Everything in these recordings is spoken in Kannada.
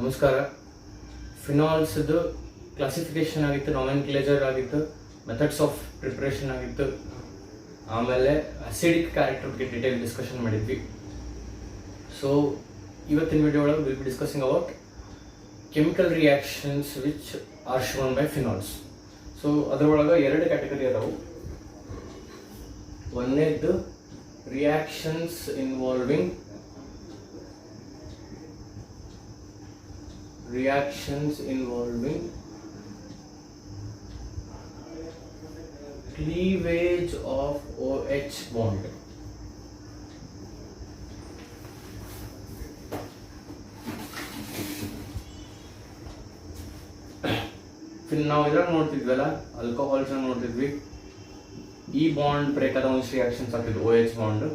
ನಮಸ್ಕಾರ. ಫಿನಾಲ್ಸ್ದು ಕ್ಲಾಸಿಫಿಕೇಶನ್ ಆಗಿತ್ತು, ನಾಮೆನ್ಕ್ಲೇಚರ್ ಆಗಿತ್ತು, ಮೆಥಡ್ಸ್ ಆಫ್ ಪ್ರಿಪ್ರೇಷನ್ ಆಗಿತ್ತು, ಆಮೇಲೆ ಅಸಿಡಿಕ್ ಕ್ಯಾರೆಕ್ಟರ್ ಬಗ್ಗೆ ಡೀಟೇಲ್ ಡಿಸ್ಕಷನ್ ಮಾಡಿದ್ವಿ. ಸೊ ಇವತ್ತಿನ ವಿಡಿಯೋ ಒಳಗೆ will be discussing about chemical reactions which are shown by phenols. So ಅದರೊಳಗೆ ಎರಡು ಕ್ಯಾಟಗರಿ ಅದಾವು. ಒಂದೇದ್ದು reactions involving cleavage of OH bond. ನಾವು ಇದ್ರಾಗ ನೋಡ್ತಿದ್ವಲ್ಲ, ಆಲ್ಕೋಹಾಲ್ಸ್ ನೋಡ್ತಿದ್ವಿ. ಈ ಬಾಂಡ್ ಬ್ರೇಕ್ ಆದ ಒಂದಿಷ್ಟು ರಿಯಾಕ್ಷನ್ಸ್ ಆಗ್ತಿದ್ವು, OH ಬಾಂಡ್.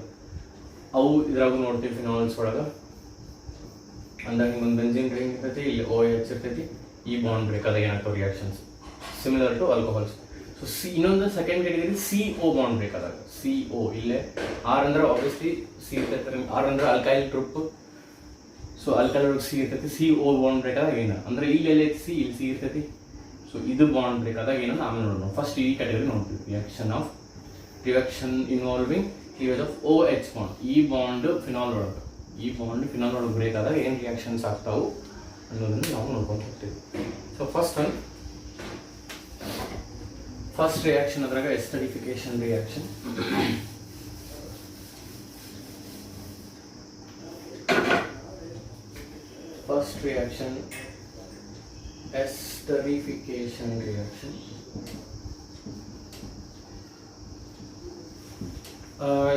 ಅವು ಇದ್ರಾಗೂ ನೋಡ್ತೀವಿ ಫಿನಾಲ್ಸ್ ಒಳಗೆ. ಅಂದಾಗ ಹಿಂಗೊಂದು ಬೆಂಜಿನ್ ರಿಂಗ್ ಇರ್ತೈತಿ, ಇಲ್ಲಿ OH ಇರ್ತೈತಿ. ಈ ಬಾಂಡ್ ಬ್ರೇಕ್ ಆದಾಗ ಏನಾಗ್ತಾವ reactions similar to alcohols. So ಇನ್ನೊಂದು second category CO bond break ಆದಾಗ. CO ಇಲ್ಲೇ R ಅಂದ್ರೆ ಆಬ್ವಿಯಸ್ಲಿ ಸಿ ಇರ್ತೈತೆ, R ಅಂದ್ರೆ alkyl group. So alkyl group C ಇರ್ತೈತಿ. CO ಬಾಂಡ್ ಬ್ರೇಕ್ ಆದಾಗ ಏನ ಅಂದ್ರೆ ಇಲ್ಲಿ ಇಲ್ಲಿ ಸಿ ಇರ್ತೈತಿ. ಸೊ ಇದು ಬಾಂಡ್ ಬ್ರೇಕ್ ಆದಾಗ ಏನಂತ ಆಮೇಲೆ ನೋಡೋಣ. ಫಸ್ಟ್ ಈ ಕ್ಯಾಟಗರಿ ನೋಡ್ತೀವಿ, reaction involving cleavage of OH bond. ಈ ಬಾಂಡ್ ಫಿನಾಲ್ ಒಳಗೆ ಬ್ರೇಕ್ ಆದಾಗ ಏನು ರಿಯಾಕ್ಷನ್ಸ್ ಆಗ್ತಾವು ಅನ್ನೋದನ್ನು ನಾವು ನೋಡ್ಕೊಂಡು ಹೋಗ್ತೀವಿ. ಸೊ ಫಸ್ಟ್ ರಿಯಾಕ್ಷನ್ ಅದ್ರಾಗ esterification reaction. First reaction esterification reaction.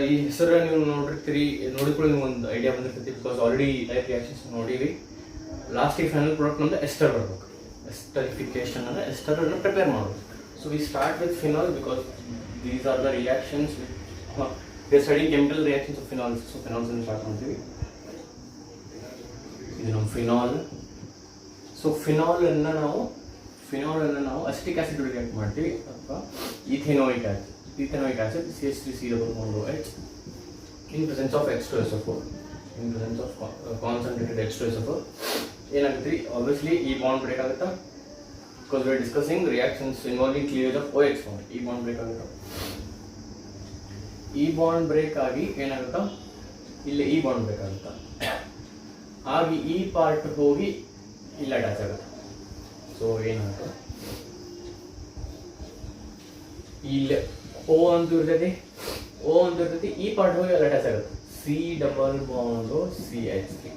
ಈ ಹೆಸರು ನೀವು ನೋಡಿಕೊಳ್ಳಿ ನಿಮ್ಗೆ ಒಂದು ಐಡಿಯಾ ಬಂದಿರ್ತೈತಿ. ಬಿಕಾಸ್ ಆಲ್ರೆಡಿ ಟೈಪ್ ರಿಯಾಕ್ಷನ್ಸ್ ನೋಡಿವಿ. ಲಾಸ್ಟಿಗೆ ಫೈನಲ್ ಪ್ರಾಡಕ್ಟ್ ನಮ್ದು ಎಸ್ಟರ್ ಬರಬೇಕು. ಎಸ್ಟರಿಫಿಕೇಶನ್ ಅಂದರೆ ಎಸ್ಟರನ್ನು ಪ್ರಿಪೇರ್ ಮಾಡೋದು. So we start with phenol because these are the reactions we studying chemical reactions of phenols. So phenols ಅನ್ನು ಸ್ಟಾರ್ಟ್ ಮಾಡ್ತೀವಿ. ಇದು ನಮ್ಮ ಫಿನಾಲ್. ಸೊ ಫಿನಾಲ್ ಅನ್ನು ನಾವು ಅಸಿಟಿಕ್ ಆಸಿಡ್ ರಿಯಾಕ್ಟ್ ಮಾಡ್ತೀವಿ, ಅಥವಾ ಈಥೆನೋಯಿಕ್ acid CH3COOH in presence of H2SO4. In presence of concentrated H2SO4 ಏನಾಗುತ್ತೆ? ಆಬ್ವಿಯಸ್ಲಿ ಈ ಬಾಂಡ್ ಬ್ರೇಕ್ ಆಗುತ್ತಾ, because we are discussing reactions involving cleavage of OH bond. ಈ ಬಾಂಡ್ ಬ್ರೇಕ್ ಆಗುತ್ತಾ, ಈ ಬಾಂಡ್ ಬ್ರೇಕ್ ಆಗಿ ಏನಾಗುತ್ತಾ, ಇಲ್ಲಿ ಈ ಬಾಂಡ್ ಬ್ರೇಕ್ ಆಗುತ್ತಾ, ಆಗಿ ಈ ಪಾರ್ಟ್ ಹೋಗಿ ಇಲ್ಲಿ ಅಟ್ಯಾಚ್ ಆಗುತ್ತೆ. ಸೊ ಏನಾಗುತ್ತೆ, ಇಲ್ಲಿ O ಅಂತ ಇರ್ತೈತಿ, ಈ ಪಾರ್ಟ್ ಹೋಗಿ ಅಲ್ಲಿ ಅಟ್ಯಾಚ್ ಆಗುತ್ತೆ. C double bond CH3.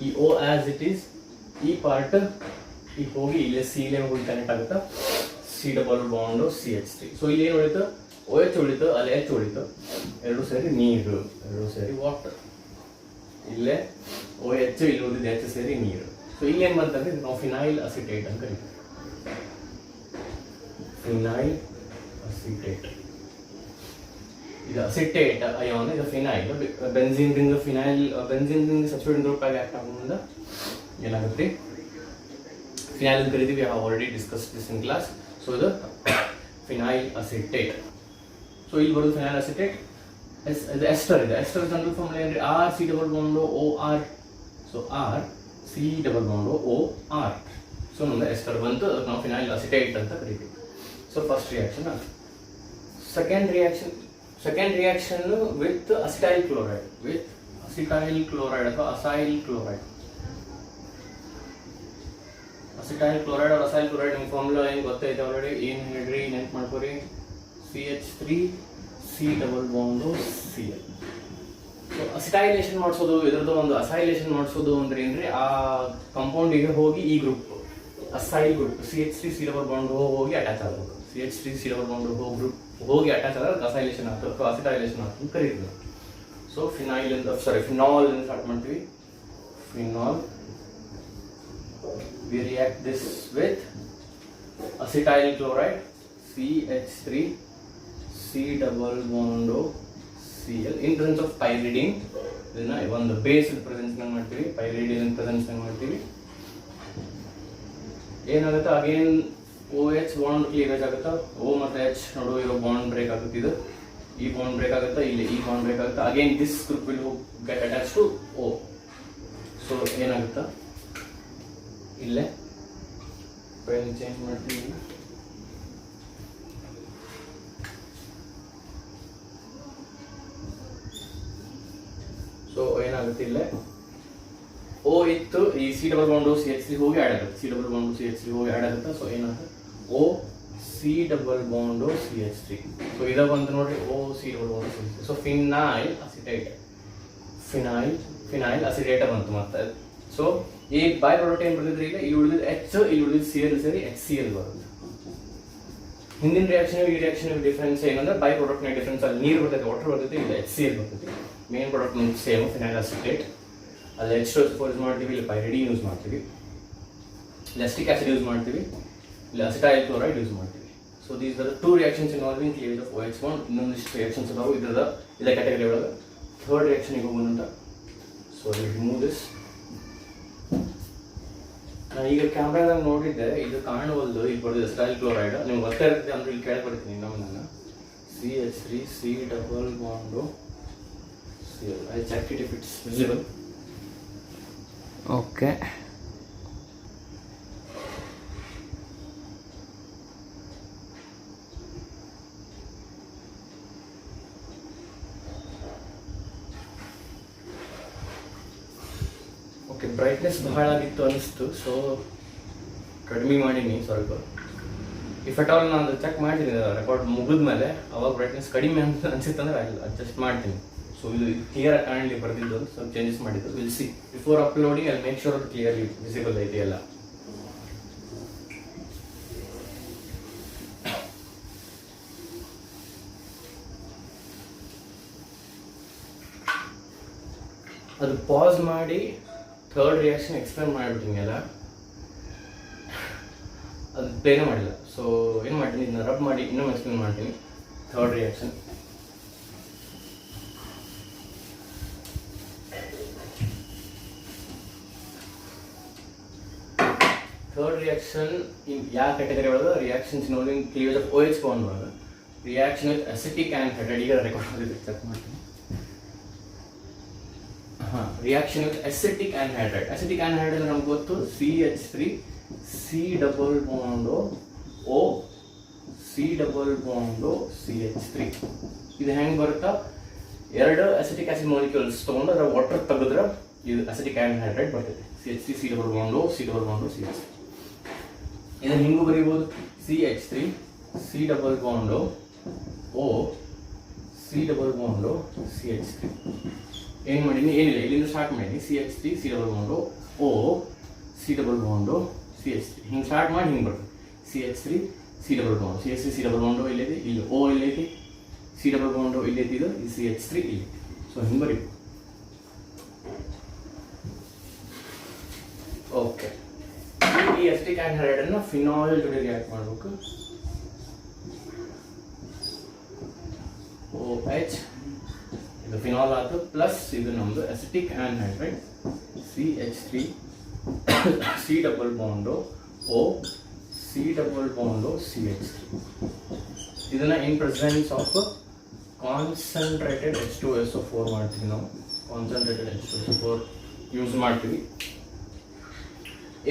ಈ O ಆಸ್ ಇಟ್ ಈಸ್, ಈ ಪಾರ್ಟ್ ಈಗ ಹೋಗಿ ಇಲ್ಲಿ C ಹೋಗಿ ಕನೆಕ್ಟ್ ಆಗುತ್ತೆ. C double bond CH3. So ಇಲ್ಲಿ ಏನು ಉಳಿತು? OH ಉಳಿತು, ಅಲ್ಲಿ H ಉಳಿತು. ಎರಡು ಸೇರಿ ನೀರು, ಎರಡು ಸೇರಿ ವಾಟರ್. ಇಲ್ಲೇ OH, ಇಲ್ಲಿ ಉಳಿದ H ಸೇರಿ ನೀರು. ಸೊ ಇಲ್ಲಿ ಏನು ಬರ್ತಂದ್ರೆ ನಾವು ಫಿನೈಲ್ ಅಸಿಟೇಟ್ ಅಂತ ಕರಿತೀವಿ. Phenyl acetate. ಇದು ಅಸಿಟೇಟ್ ಅಯಾನ್, ಇದು phenyl. Benzene ring substituent group ಆಗಿ ಆಕ್ಟ್ ಆಗೋದ್ರಿಂದ ಏನಾಗುತ್ತೆ, ಫಿನೈಲ್ ಅಂತ ಕರಿತೀವಿ. We have already discuss this in class. So ಇದು ಫಿನೈಲ್ ಅಸಿಟೇಟ್. ಸೊ ಇಲ್ಲಿ ಬರೋದು ಫಿನೈಲ್ ಅಸಿಟೇಟ್. ಇದು ಎಸ್ಟರ್ ಇದೆ. ಎಸ್ಟರ್ ಜನರಲ್ ಫಾರ್ಮುಲಾ ಏನ್ರಿ? R C double bond OR. So R C double bond OR. So ನಮ್ದು ಎಸ್ಟರ್ ಬಂತು, ಅದಕ್ಕೆ ನಾವು ಫಿನೈಲ್ ಅಸಿಟೇಟ್ ಅಂತ ಕರಿತೀವಿ. So first reaction. Second reaction with acetyl chloride, ಅಥವಾ ಅಸೈಲ್ ಕ್ಲೋರೈಡ್. ಅಸಿಟೈಲ್ ಕ್ಲೋರೈಡ್ और ಅಸೈಲ್ ಕ್ಲೋರೈಡ್ ನಿಮ್ಮ ಫಾರ್ಮುಲಾ ಏನು ಗೊತ್ತೈತೆ ಆಲ್ರೆಡಿ. ಏನು ಹೇಳ್ರಿ, ನೆನ್ಪು ಮಾಡ್ಕೊರಿ. CH3 C double bond Cl. So acetylation ಮಾಡಿಸೋದು, ಇದರದ್ದು ಒಂದು ಅಸೈಲೇಷನ್ ಮಾಡಿಸೋದು ಅಂದ್ರೆ ಏನ್ರಿ, ಆ ಕಾಂಪೌಂಡಿಗೆ ಹೋಗಿ ಈ group acyl group CH3 C double bond ಹೋಗಿ ಅಟ್ಯಾಚ್ ಆಗಬೇಕು. CH3 C ಡಬಲ್ ಬಾಂಡ್ ಹೋಗಿ ಅಟ್ಯಾಚ್ ಆದಾಗ ಅಸೈಲೇಷನ್ ಆಗ್ತದೆ ಅಥವಾ ಅಸಿಟೈಲೇಷನ್ ಆಗ್ತದೆ ಕರೀತೀವಿ. ಸೊ ಫಿನಾಲ್ ಇಂದ ಸ್ಟಾರ್ಟ್ ಮಾಡ್ತೀವಿ. Phenol, we react this with acetyl chloride CH3 C double bond Cl in presence of pyridine. ಇದನ್ನ ಒಂದು ಬೇಸ್ ಪ್ರೆಸೆನ್ಸ್ ಮಾಡ್ತೀವಿ, ಪೈರಿಡಿನ್ ಪ್ರೆಸೆನ್ಸ್ ಮಾಡ್ತೀವಿ. ಏನಾಗುತ್ತೆ, ಅಗೇನ್ OH ಬಾಂಡ್ ಕ್ಲೀವೇಜ್ ಆಗುತ್ತಾ, O ಮತ್ತು H ನಡುವೆ ಇರೋ ಬಾಂಡ್ ಬ್ರೇಕ್ ಆಗುತ್ತೆ. ಇದು ಈ ಬಾಂಡ್ ಬ್ರೇಕ್ ಆಗುತ್ತಾ, ಇಲ್ಲಿ ಈ ಬಾಂಡ್ ಬ್ರೇಕ್ ಆಗುತ್ತಾ. Again this group will get attach to O. So ಏನಾಗುತ್ತಾ ಇಲ್ಲೇ ಪೆನ್ ಚೇಂಜ್ ಮಾಡ್ತೀನಿ. ಸೊ ಏನಾಗುತ್ತೆ ಇಲ್ಲೇ ಓ ಇತ್ತು, ಈ ಸಿ ಡಬಲ್ ಬಾಂಡು CH3 ಹೋಗಿ ಆ್ಯಡ್ ಆಗುತ್ತೆ, ಸಿ ಡಬಲ್ ಬಾಂಡು CH3 ಹೋಗಿ ಆ್ಯಡ್ ಆಗುತ್ತೆ. ಸೊ ಏನಾಗುತ್ತೆ O C double bond CH3. So ಇದಾಗ ಬಂತು ನೋಡ್ರಿ O C double bond CH3. So phenyl acetate ಬಂತು ಮತ್ತೆ. ಸೊ ಈ ಬೈ ಪ್ರಾಡಕ್ಟ್ ಏನು ಬರ್ತಿದ್ರೆ ಈಗ ಇಲ್ಲಿ ಉಳಿದಿದ್ದು H, ಇಲ್ಲಿ ಉಳಿದಿದ್ದು Cl ಸೇರಿ HCl ಬರುತ್ತೆ. ಹಿಂದಿನ ರಿಯಾಕ್ಷನ್ ಈ ರಿಯಾಕ್ಷನ್ ಡಿಫ್ರೆನ್ಸ್ ಏನಂದ್ರೆ ಬೈ ಪ್ರಾಡಕ್ಟ್ ನ ಡಿಫ್ರೆನ್ಸ್ ಅಲ್ಲಿ ನೀರು ಬರ್ತೈತೆ, ವಾಟರ್ ಬರ್ತೈತೆ, ಇಲ್ಲಿ HCl ಬರ್ತೈತಿ. ಮೇನ್ ಪ್ರಾಡಕ್ಟ್ ನಮ್ಗೆ ಸೇಮ್ ಫಿನೈಲ್ ಅಸಿಟೇಟ್. ಅಲ್ಲಿ H2SO4 ಯೂಸ್ ಮಾಡ್ತೀವಿ, ಇಲ್ಲಿ ಪೈರಿಡಿನ್ ಯೂಸ್ ಮಾಡ್ತೀವಿ, ಇಲ್ಲಿ ಅಸಿಟಿಕ್ ಆಸಿಡ್ ಯೂಸ್ ಮಾಡ್ತೀವಿ, ಇಲ್ಲಿ ಅಸಿಟೈಲ್ ಕ್ಲೋರೈಡ್ ಯೂಸ್ ಮಾಡ್ತೀವಿ. So these are the two reactions involving cleavage of OH bond. ಇನ್ನೊಂದಿಷ್ಟು ರಿಯಾಕ್ಷನ್ಸ್ ಅದಾವು ಇದೇ ಕ್ಯಾಟಗರಿ ಒಳಗೆ. ಥರ್ಡ್ ರಿಯಾಕ್ಷನ್ಗೆ ಹೋಗೋಣಂತ. So remove this. ನಾನು ಈಗ ಕ್ಯಾಮ್ರಾದಾಗ ನೋಡಿದ್ದೆ, ಇದು ಕಾಣುವಲ್ದು, ಈಗ ಬರೋದು ಅಸಿಟೈಲ್ ಕ್ಲೋರೈಡ್. ನಿಮ್ಗೆ ಗೊತ್ತಾ ಇರ್ತದೆ ಅಂದ್ರೆ ಇಲ್ಲಿ ಕೆಳಗೆ ಬರ್ತೀನಿ ಇನ್ನೊಮ್ಮೆ ನಾನು. CH3 C double bond Cl. I check it if it's visible. Okay, brightness ಬಹಳ ಆಗಿತ್ತು ಅನಿಸ್ತು. ಸೊ ಕಡಿಮೆ ಮಾಡೀನಿ ಸ್ವಲ್ಪ. ಇಫ್ ಅಟ್ ಆಲ್ ನಾನು ಚೆಕ್ ಮಾಡ್ತೀನಿ ರೆಕಾರ್ಡ್ ಮುಗಿದ್ಮೇಲೆ, ಅವಾಗ ಬ್ರೈಟ್ನೆಸ್ ಕಡಿಮೆ ಅಂತ ಅನ್ಸುತ್ತೆ ಅಂದ್ರೆ ಅಡ್ಜಸ್ಟ್ ಮಾಡ್ತೀನಿ. ಸೊ ಇದು ಕ್ಲಿಯರ್ ಆಗಿ ಕಾಣಲಿ ಬರ್ದಿದ್ದು, ಸ್ವಲ್ಪ ಚೇಂಜಸ್ ಮಾಡಿದ್ದು. Will see before uploading I make sure ಅದು ಕ್ಲಿಯರ್ಲಿ ವಿಸಿಬಲ್ ಇದೆಯಲ್ಲ. ಅದು ಪಾಸ್ ಮಾಡಿ ಥರ್ಡ್ ರಿಯಾಕ್ಷನ್ ಎಕ್ಸ್ಪ್ಲೇನ್ ಮಾಡಿಬಿಟ್ಟಿನಿ ಅಲ್ಲ, ಅದು ಪ್ಲೇನೇ ಮಾಡಿಲ್ಲ. ಸೊ ಏನು ಮಾಡ್ತೀನಿ, ಇದನ್ನ ರಬ್ ಮಾಡಿ ಇನ್ನೊಮ್ಮೆ ಎಕ್ಸ್ಪ್ಲೇನ್ ಮಾಡ್ತೀನಿ ಥರ್ಡ್ ರಿಯಾಕ್ಷನ್. ಥರ್ಡ್ ರಿಯಾಕ್ಷನ್ ಯಾವ ಕ್ಯಾಟಗರಿ ಒಳಗೆ? Reactions involving cleavage of OH bond ಒಳಗೆ. Reaction with acetic anhydride. ಈಗ ರೆಕಾರ್ಡ್ ಮಾಡಿದ್ರೆ ಚೆಕ್ ಮಾಡ್ತೀನಿ. Reaction with acetic anhydride. Acetic anhydride ನಮ್ಗೆ ಗೊತ್ತು, CH3 C double bond O C double bond CH3. ಇದು ಹೆಂಗೆ ಬರುತ್ತಾ, ಎರಡು ಅಸಿಟಿಕ್ ಆಸಿಡ್ ಮಾಲಿಕ್ಯೂಲ್ಸ್ ತೊಗೊಂಡು ಅದರ ವಾಟರ್ ತೆಗೆದ್ರೆ ಇದು ಅಸಿಟಿಕ್ ಆನ್ಹೈಡ್ರೈಡ್ ಬರ್ತೈತೆ. CH3 C double bond C double bond CH3. ಇದನ್ನು ಹಿಂಗೂ ಬರೀಬೋದು, CH3 C double bond O C double bond CH3. ಏನು ಮಾಡೀನಿ, ಏನಿಲ್ಲ, ಇಲ್ಲಿಂದ ಸ್ಟಾರ್ಟ್ ಮಾಡೀನಿ. CH3 C double bond O C double bond CH3. ಹಿಂಗೆ ಸ್ಟಾರ್ಟ್ ಮಾಡಿ ಹಿಂಗೆ ಬರ್ತದೆ. CH3 C double bond, CH3 C double bond ಇಲ್ಲೈತಿ, ಇಲ್ಲಿ O ಇಲ್ಲೈತಿ, C ಡಬಲ್ ಬಾಂಡು ಇಲ್ಲೈತಿ, ಇದು CH3 ಇಲ್ಲಿ. ಸೊ ಹಿಂಗೆ ಬರೀ. ಓಕೆ, ಈ ಅಸಿಟಿಕ್ ಆನ್ಹೈಡ್ರೈಡನ್ನು ಫಿನಾಲ್ ಜೊತೆ ರಿಯಾಕ್ಟ್ ಮಾಡಬೇಕು. OH ಇದು ಫಿನಾಲ್ ಆಯ್ತು, ಪ್ಲಸ್ ಇದು ನಮ್ಮದು acetic anhydride CH3 C double bond O C double bond CH3. ಇದನ್ನ ಇನ್ ಪ್ರೆಸೆನ್ಸ್ ಆಫ್ ಕಾನ್ಸಂಟ್ರೇಟೆಡ್ H2SO4 ಮಾಡ್ತೀವಿ ನಾವು. ಕಾನ್ಸಂಟ್ರೇಟೆಡ್ H2SO4 ಯೂಸ್ ಮಾಡ್ತೀವಿ.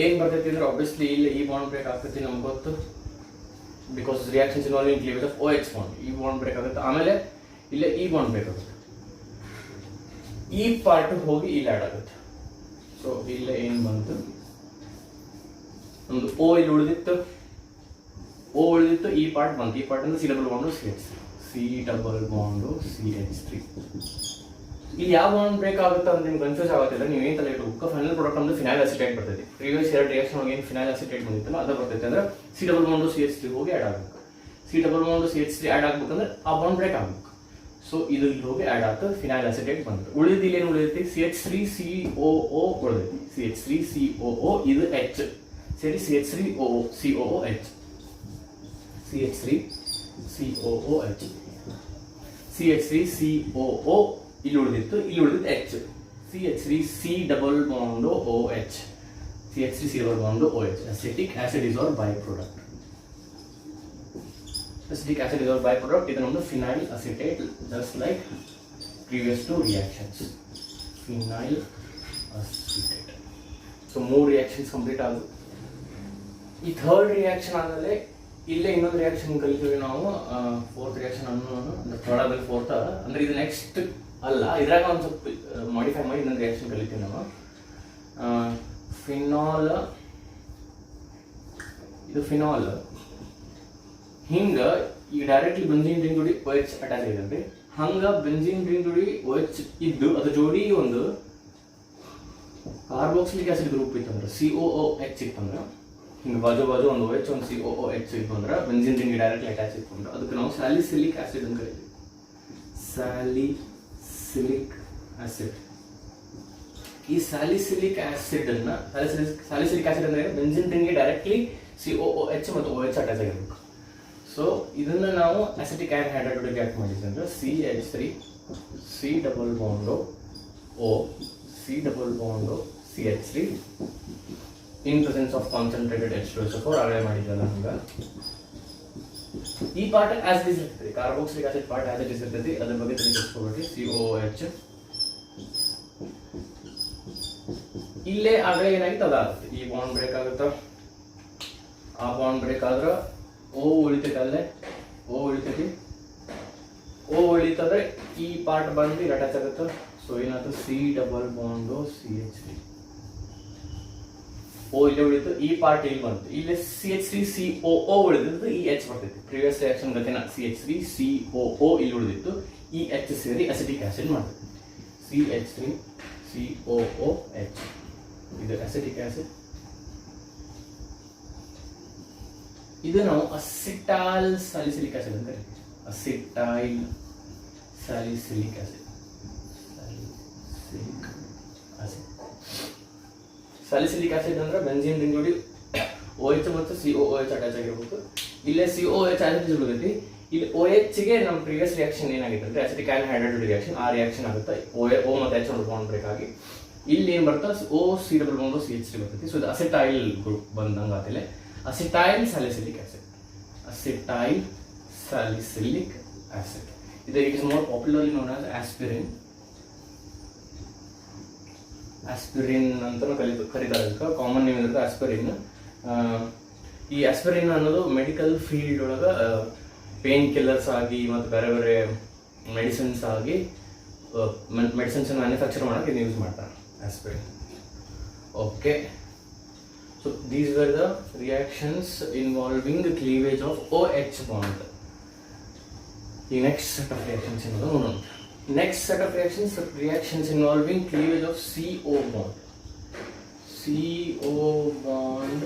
ಏನು ಬರ್ತೈತಿ ಅಂದ್ರೆ ಆಬ್ವಿಯಸ್ಲಿ ಇಲ್ಲಿ ಈ ಬಾಂಡ್ ಬ್ರೇಕ್ ಆಗ್ತೈತಿ ನಮ್ಗೆ ಗೊತ್ತು, because reactions involving cleavage of OH bond. ಈ ಬಾಂಡ್ ಬ್ರೇಕ್ ಆಗುತ್ತೆ, ಆಮೇಲೆ ಇಲ್ಲೇ ಈ ಬಾಂಡ್ ಬ್ರೇಕ್ ಆಗುತ್ತೆ, ಈ ಪಾರ್ಟ್ ಹೋಗಿ ಇಲ್ಲಿ ಆ್ಯಡ್ ಆಗುತ್ತೆ. ಸೊ ಇಲ್ಲೇ ಏನು ಬಂತು, ನಮ್ದು O ಇಲ್ಲಿ ಉಳಿದಿತ್ತು, ಈ ಪಾರ್ಟ್ ಬಂತು. ಈ ಪಾರ್ಟ್ ಅಂದ್ರೆ C double bond CH3, C double bond CH3. ಇಲ್ಲಿ ಯಾವ ಬಾಂಡ್ ಬ್ರೇಕ್ ಆಗುತ್ತೆ ಅಂತ ನಿಮ್ಗೆ ಕನ್ಫ್ಯೂಸ್ ಆಗುತ್ತಿಲ್ಲ. ನೀವು ಏನು ತಲೆ ಇಟ್ಟು ಫೈನಲ್ ಪ್ರಾಡಕ್ಟ್ ಅಂದ್ರೆ ಫಿನೈಲ್ ಅಸಿಟೇಟ್ ಬರ್ತೈತಿ. ಪ್ರೀವಿಯಸ್ ಎರಡು ರಿಯಾಕ್ಷನ್ ಹೋಗಿ ಏನು ಫಿನೈಲ್ ಅಸಿಟೇಟ್ ಬಂದಿತ್ತಲ್ಲ ಅದು ಬರ್ತೈತೆ ಅಂದ್ರೆ C ಡಬಲ್ ಬಾಂಡು CH3 ಹೋಗಿ ಆ್ಯಡ್ ಆಗಬೇಕು. C double bond CH3 add ಆಗ್ಬೇಕಂದ್ರೆ ಆ ಬಾಂಡ್ ಬ್ರೇಕ್ ಆಗಬೇಕು. ಸೊ ಇದು ಇಲ್ಲಿ ಹೋಗಿ ಆ್ಯಡ್ ಆಗ್ತದೆ, ಫಿನೈಲ್ ಅಸಿಟೇಟ್ ಬಂತು. ಉಳಿದಿದ್ದು ಇಲ್ಲಿ ಏನು ಉಳಿದೈತಿ, CH3COO ಉಳಿದೈತಿ. CH3COO ಇದು H ಸೇರಿ CH3COOH, CH3COOH, CH3COO ಇಲ್ಲಿ ಉಳಿದಿತ್ತು, ಇಲ್ಲಿ ಉಳಿದಿದ್ದು H. CH3C double bond OH, CH3C double bond OH. Acetic acid is our by product. Acetic acid is our byproduct. This is phenyl acetate, just like previous two reactions. Phenyl acetate. So 3 reactions complete ಆದವು. ಈ ಥರ್ಡ್ ರಿಯಾಕ್ಷನ್ ಆದಮೇಲೆ ಇಲ್ಲೇ ಇನ್ನೊಂದು ರಿಯಾಕ್ಷನ್ ಕಲಿತೀವಿ ನಾವು. ಫೋರ್ತ್ ರಿಯಾಕ್ಷನ್ ಅಂದ್ರೆ ಥರ್ಡ್ ಆದ್ಮೇಲೆ ಫೋರ್ತ್ ಅಲ್ಲ, ಅಂದ್ರೆ ಇದು ನೆಕ್ಸ್ಟ್ ಅಲ್ಲ, ಇದ್ರಾಗ ಒಂದು ಸ್ವಲ್ಪ ಮಾಡಿಫೈ ಮಾಡಿ ಇನ್ನೊಂದು ರಿಯಾಕ್ಷನ್ ಕಲಿತೀವಿ ನಾವು. ಫಿನಾಲ್, ಇದು ಫಿನಾಲ್ ಹಿಂಗೆ ಈಗ ಡೈರೆಕ್ಟ್ಲಿ ಬೆಂಜಿನ್ ರಿಂಗ್ ಜೋಡಿ OH ಅಟ್ಯಾಚ್ ಆಗಿದ್ರಿ. ಹಂಗ ಬೆಂಜಿನ್ ರಿಂಗ್ ಜೋಡಿ OH ಇದ್ದು ಅದ್ರ ಜೋಡಿ ಒಂದು ಕಾರ್ಬಾಕ್ಸಿಲಿಕ್ ಆಸಿಡ್ ಗ್ರೂಪ್ ಇತ್ತಂದ್ರೆ COOH ಇತ್ತಂದ್ರೆ, ಹಿಂಗೆ ಬಾಜು ಒಂದು OH ಒಂದು COOH ಇತ್ತು ಅಂದ್ರೆ ಬೆಂಜಿನ್ ರಿಂಗ್ ಡೈರೆಕ್ಟ್ಲಿ ಅಟ್ಯಾಚ್ ಇತ್ತು ಅಂದ್ರೆ ಅದಕ್ಕೆ ನಾವು ಸ್ಯಾಲಿಸಿಲಿಕ್ ಆಸಿಡ್ ಅಂತ ಕರಿತೀವಿ. Salicylic acid. ಈ ಸ್ಯಾಲಿಸಿಲಿಕ್ ಆಸಿಡ್ ಅನ್ನ ಸ್ಯಾಲಿಸಿಲಿಕ್ ಆಸಿಡ್ ಅಂದ್ರೆ ಬೆಂಜಿನ್ ರಿಂಗ್ಗೆ ಡೈರೆಕ್ಟ್ಲಿ COOH ಮತ್ತು OH ಅಟ್ಯಾಚ್ ಆಗಿರ್ಬೇಕು. ಸೊ ಇದನ್ನ ನಾವು ಅಸಿಟಿಕ್ ಆನ್ಹೈಡ್ರೈಡ್ ರಿಯಾಕ್ಟ್ ಮಾಡಿದ್ವಿ ಅಂದ್ರೆ CH3 C double bond O C double bond CH3 in presence of concentrated H2SO4 ಆಗಲೇ ಮಾಡಿದ್ವಲ್ಲ ಹಂಗ. ಈ ಪಾರ್ಟ್ ಆಸ್ ಇಟ್ ಇರ್ತದೆ, carboxylic acid part as it ಇರ್ತದೆ, ಅದ್ರ ಬಗ್ಗೆ ತಿಳಿಸ್ಕೊಬೇಡಿ. COOH ಇಲ್ಲೇ ಆಗಲೇ ಏನಾಗಿತ್ತು ಅದಾಗುತ್ತೆ, ಈ ಬಾಂಡ್ ಬ್ರೇಕ್ ಆಗುತ್ತಾ, ಆ ಬಾಂಡ್ ಬ್ರೇಕ್ ಆದ್ರೆ O ಉಳಿತೈತೆ, ಅಲ್ಲೇ O ಉಳಿತೈತಿ. O ಉಳಿತಂದ್ರೆ ಈ ಪಾರ್ಟ್ ಬಂದು ಅಟ್ಯಾಚ್ ಆಗುತ್ತೆ. ಸೊ ಏನಾಯ್ತು, C double bond CH3 O ಇಲ್ಲೇ ಉಳಿತು, ಈ ಪಾರ್ಟ್ ಇಲ್ಲಿ ಬಂತು, ಇಲ್ಲಿ CH3 COO ಉಳಿದಿದ್ದು, ಈ H ಬರ್ತೈತಿ. ಪ್ರಿವಿಯಸ್ ರಿಯಾಕ್ಷನ್ ಗತಿನ CH3 COO ಇಲ್ಲಿ ಉಳಿದಿತ್ತು, ಈ H ಸೇರಿ ಅಸಿಟಿಕ್ ಆಸಿಡ್ ಮಾಡ್ತೈತಿ. CH3 COOH ಇದು ಅಸಿಟಿಕ್ ಆಸಿಡ್. ಇದು ನಾವು ಅಸಿಟೈಲ್ ಸ್ಯಾಲಿಸಿಲಿಕ್ ಆಸಿಡ್ ಅಂತ ಕರಿತೀವಿ. Acetyl salicylic acid. Salicylic acid ಅಂದ್ರೆ ಬೆಂಜಿನ್ ರಿಂಗ್ ಜೋಡಿ OH ಮತ್ತು COOH ಅಟ್ಯಾಚ್ ಆಗಿರ್ಬೇಕು. ಇಲ್ಲೇ COOH ಆಸಿಡ್ ಉಳಿದೈತಿ, ಇಲ್ಲಿ OH ಗೆ ನಮ್ಮ ಪ್ರೀವಿಯಸ್ ರಿಯಾಕ್ಷನ್ ಏನಾಗಿತ್ತು ಅಂದ್ರೆ ಅಸಿಟಿಕ್ ಆನ್ಹೈಡ್ರೈಡ್ ರಿಯಾಕ್ಷನ್, ಆ ರಿಯಾಕ್ಷನ್ ಆಗುತ್ತೆ. O ಮತ್ತು H ಒಂದು ಬಾಂಡ್ ಬ್ರೇಕ್ ಆಗಿ ಇಲ್ಲಿ ಏನ್ ಬರ್ತಾ O C double bond CH3 ಬರ್ತೈತಿ. ಸೊ ಇದು ಅಸಿಟೈಲ್ ಗ್ರೂಪ್ ಬಂದಂಗ ಆತಿಲ್ಲ, acetyl salicylic acid. Acetyl salicylic acid ಇದು it is more popularly known as aspirin. Aspirin ಅಂತಲೂ ಕರೀತಾರೆ, ಅದಕ್ಕೆ ಕಾಮನ್ ನೇಮ್ ಇರುತ್ತೆ ಆಸ್ಪಿರಿನ್. ಈ ಆಸ್ಪಿರಿನ್ ಅನ್ನೋದು ಮೆಡಿಕಲ್ ಫೀಲ್ಡ್ ಒಳಗೆ ಪೇನ್ ಕಿಲ್ಲರ್ಸ್ ಆಗಿ ಮತ್ತು ಬೇರೆ ಬೇರೆ ಮೆಡಿಸಿನ್ಸ್ ಆಗಿ ಮೆಡಿಸಿನ್ಸ್ ಮ್ಯಾನುಫ್ಯಾಕ್ಚರ್ ಮಾಡೋಕ್ಕೆ ಇದು ಯೂಸ್ ಮಾಡ್ತಾರೆ, aspirin. Okay, so these were the reactions involving the cleavage of OH bond. The next set of reactions next set of reactions involving cleavage of CO bond. CO bond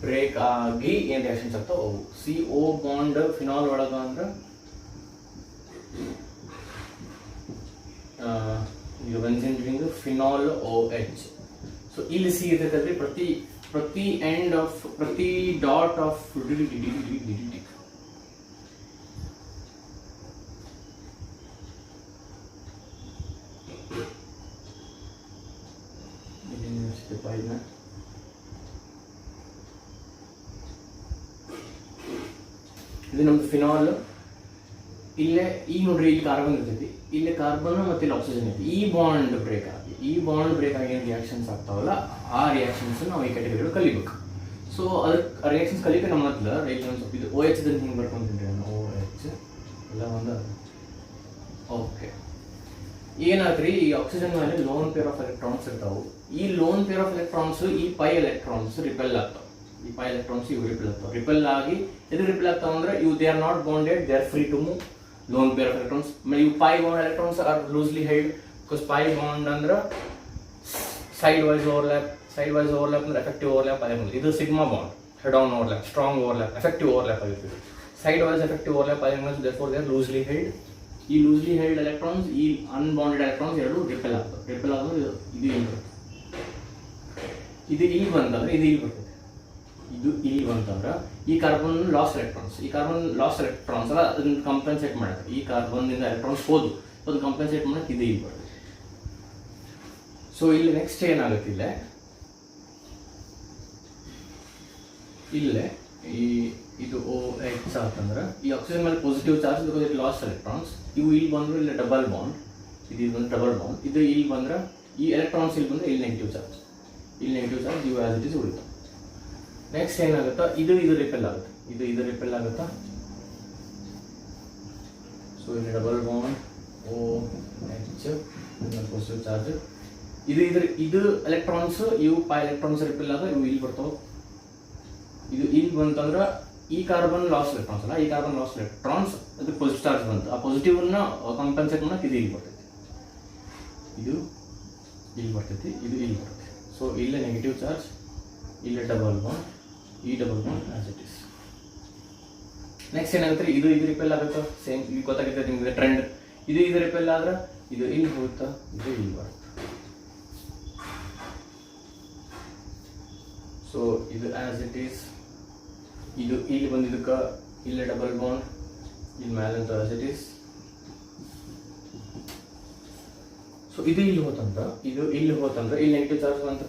break ಆಗಿ ಏನು ರಿಯಾಕ್ಷನ್ಸ್ ಆಗ್ತಾವೆ ಅವು. CO bond ಫಿನಾಲ್ ಒಳಗ ಅಂದ್ರೆ ಈಗ benzene ring phenol OH. So ಇಲ್ಲಿ ಸಿ ಇರ್ತೈತಲ್ರಿ, ಪ್ರತಿ ಎಂಡ್ ಆಫ್ ಪ್ರತಿ ಡಾಟ್ ಆಫ್ ಇದು ನಮ್ದು ಫಿನಾಲ್. ಇಲ್ಲೇ ಈಗ ನೋಡ್ರಿ, ಇಲ್ಲಿ ಕಾರ್ಬನ್ ಇರ್ತೈತಿ, ಇಲ್ಲಿ ಕಾರ್ಬನ್ ಮತ್ತೆ ಇಲ್ಲಿ ಆಕ್ಸಿಜನ್ ಐತಿ. ಈ ಬಾಂಡ್ ಬ್ರೇಕ್ ಆಗಿ ಏನು ರಿಯಾಕ್ಷನ್ಸ್ ಆಗ್ತಾವಲ್ಲ ಆ ರಿಯಾಕ್ಷನ್ಸ್ ನಾವು ಈ ಕ್ಯಾಟಗರಿ ಕಲಿಬೇಕು. ಸೊ ಅದಕ್ಕೆ ರಿಯಾಕ್ಷನ್ಸ್ ಕಲಿಕೆ ನಮ್ಮ ಮೊದಲು ಇಲ್ಲಿ ಒಂದು ಸ್ವಲ್ಪ ಇದು OH ದಂತ ಹಿಂಗೆ ಬರ್ಕೊಂತೀನಿ ನಾನು, OH ಎಲ್ಲ ಒಂದು. ಓಕೆ, ಏನಾದ್ರಿ ಈ ಆಕ್ಸಿಜನ್ ಮೇಲೆ ಲೋನ್ ಪೇರ್ ಆಫ್ ಎಲೆಕ್ಟ್ರಾನ್ಸ್ ಇರ್ತಾವೆ. ಈ ಲೋನ್ ಪೇರ್ ಆಫ್ ಎಲೆಕ್ಟ್ರಾನ್ಸ್ ಈ ಪೈ ಎಲೆಕ್ಟ್ರಾನ್ಸ್ ರಿಪೆಲ್ ಆಗ್ತಾವೆ. ಈ ಪೈ ಎಲೆಕ್ಟ್ರಾನ್ಸ್ ಇವು ರಿಪೆಲ್ ಆಗ್ತಾವೆ. ರಿಪೆಲ್ ಆಗಿ ಎದು ರಿಪೆಲ್ ಆಗ್ತಾವೆ ಅಂದ್ರೆ ಇವು they are not bonded, they are free to move. Lone pair of electrons ಇವು pi bond electrons are loosely held. Because pi bond ಅಂದ್ರೆ ಸೈಡ್ ವೈಸ್ ಓವರ್ಲ್ಯಾಪ್ ಅಂದ್ರೆ ಎಫೆಕ್ಟಿವ್ ಓವರ್ಲ್ಯಾಪ್ ಆಗಿರ್ಬೋದು. ಇದು sigma bond, head on overlap, strong overlap, effective overlap ಆಗಿರ್ತದೆ. ಸೈಡ್ ವೈಸ್ ಎಫೆಕ್ಟಿವ್ ಓವರ್ಲ್ಯಾಪ್ ಆಗಿರ್ಬೋದು, therefore they are loosely held. ಈ ಲೂಸ್ಲಿ ಹೆಲ್ಡ್ ಎಲೆಕ್ಟ್ರಾನ್ಸ್ ಈ ಅನ್ಬಾಂಡೆಡ್ ಎಲೆಕ್ಟ್ರಾನ್ಸ್ ಎರಡು ರಿಪೆಲ್ ಆಗ್ತವೆ. ರಿಪೆಲ್ ಆದ್ರೆ ಇದು ಇಲ್ಲಿ ಬರುತ್ತೆ, ಇದು ಇಲ್ಲಿ ಬಂತಂದ್ರೆ ಇದು ಇಲ್ಲಿ ಬರ್ತದೆ. ಇದು ಇಲ್ಲಿ ಬಂತಂದ್ರೆ ಈ ಕಾರ್ಬನ್ ಲಾಸ್ ಎಲೆಕ್ಟ್ರಾನ್ಸ್ ಅಲ್ಲ, ಅದನ್ನ ಕಂಪನ್ಸೇಟ್ ಮಾಡುತ್ತೆ. ಈ ಕಾರ್ಬನ್ನಿಂದ ಎಲೆಕ್ಟ್ರಾನ್ಸ್ ಹೋದು ಅದನ್ನ ಕಂಪನ್ಸೇಟ್ ಮಾಡಕ್ಕೆ ಇದು ಇಲ್ಲಿ ಬರ್ತದೆ. ಸೊ ಇಲ್ಲಿ ನೆಕ್ಸ್ಟ್ ಏನಾಗುತ್ತೆ, ಇಲ್ಲೇ ಇದು OH ಅಂತಂದ್ರೆ ಈ ಆಕ್ಸಿಜನ್ ಮೇಲೆ positive charge, because it last electrons. ಇವು ಇಲ್ಲಿ ಬಂದ್ರೆ ಇಲ್ಲಿ ಡಬಲ್ ಬಾಂಡ್, ಇದು ಬಂದ್ರೆ ಡಬಲ್ ಬಾಂಡ್. ಇದು ಇಲ್ಲಿ ಬಂದ್ರೆ ಈ ಎಲೆಕ್ಟ್ರಾನ್ಸ್ ಇಲ್ಲಿ ಬಂದ್ರೆ ಇಲ್ಲಿ ನೆಗೆಟಿವ್ ಚಾರ್ಜ್. ಇಲ್ಲಿ ನೆಗೆಟಿವ್ ಚಾರ್ಜ್ ಯು ಆಸ್ ಇಟ್ ಇಸ್ ಉಳಿತು. ನೆಕ್ಸ್ಟ್ ಏನಾಗುತ್ತಾ, ಇದು ರಿಪೆಲ್ ಆಗುತ್ತೆ, ಇದು ರಿಪೆಲ್ ಆಗುತ್ತಾ. ಸೊ ಇಲ್ಲಿ double bond OH positive charge, ಇದು ಎಲೆಕ್ಟ್ರಾನ್ಸ್, ಇವು ಪೈ ಎಲೆಕ್ಟ್ರಾನ್ಸ್ ರಿಪೆಲ್ ಆಗ ಇವು ಇಲ್ಲಿ ಬರ್ತಾವೆ. ಇದು ಇಲ್ಲಿ ಬಂತಂದ್ರೆ ಈ ಕಾರ್ಬನ್ ಲಾಸ್ ಎಲೆಕ್ಟ್ರಾನ್ಸ್ ಅಲ್ಲ, ಈ ಕಾರ್ಬನ್ ಲಾಸ್ ಎಲೆಕ್ಟ್ರಾನ್ಸ್ ಅದು ಪಾಸಿಟಿವ್ ಚಾರ್ಜ್ ಬಂತು. ಆ ಪಾಸಿಟಿವ್ನ ಕಾಂಪನ್ಸೇಟ್ ಮಾಡಕ್ಕೆ ಇದು ಇಲ್ಲಿ ಬರ್ತೈತಿ, ಇದು ಇಲ್ಲಿ ಬರ್ತೈತಿ, ಇದು ಇಲ್ಲಿ ಬರ್ತೈತಿ. ಸೊ ಇಲ್ಲೇ ನೆಗೆಟಿವ್ ಚಾರ್ಜ್, ಇಲ್ಲೇ ಡಬಲ್ ಬಾಂಡ್, ಈ double bond as it is. Next ಏನಾಗುತ್ತೆ, ಇದು ರಿಪೆಲ್ ಆಗುತ್ತೆ. ಸೇಮ್ ಈಗ ಗೊತ್ತಾಗುತ್ತೆ ನಿಮಗೆ ಟ್ರೆಂಡ್. ಇದು ರಿಪೆಲ್ ಆದ್ರೆ ಇದು ಇಲ್ಲಿ ಹೋಗುತ್ತಾ, ಇದು ಇಲ್ಲಿ ಬರುತ್ತೆ. ಸೊ ಇದು ಆಸ್ ಇಟ್ ಈಸ್, ಇದು ಇಲ್ಲಿ ಬಂದಿದ್ದಕ್ಕೆ ಇಲ್ಲೇ ಡಬಲ್ ಬಾಂಡ್, ಇಲ್ಲಿ ಮೇಲಂತ ಆಸ್ ಇಟ್ ಈಸ್. ಸೊ ಇದು ಇಲ್ಲಿ ಹೋತಂದ್ರೆ ಇಲ್ಲಿ ನೆಗೆಟಿವ್ ಚಾರ್ಜ್ ಬಂತು,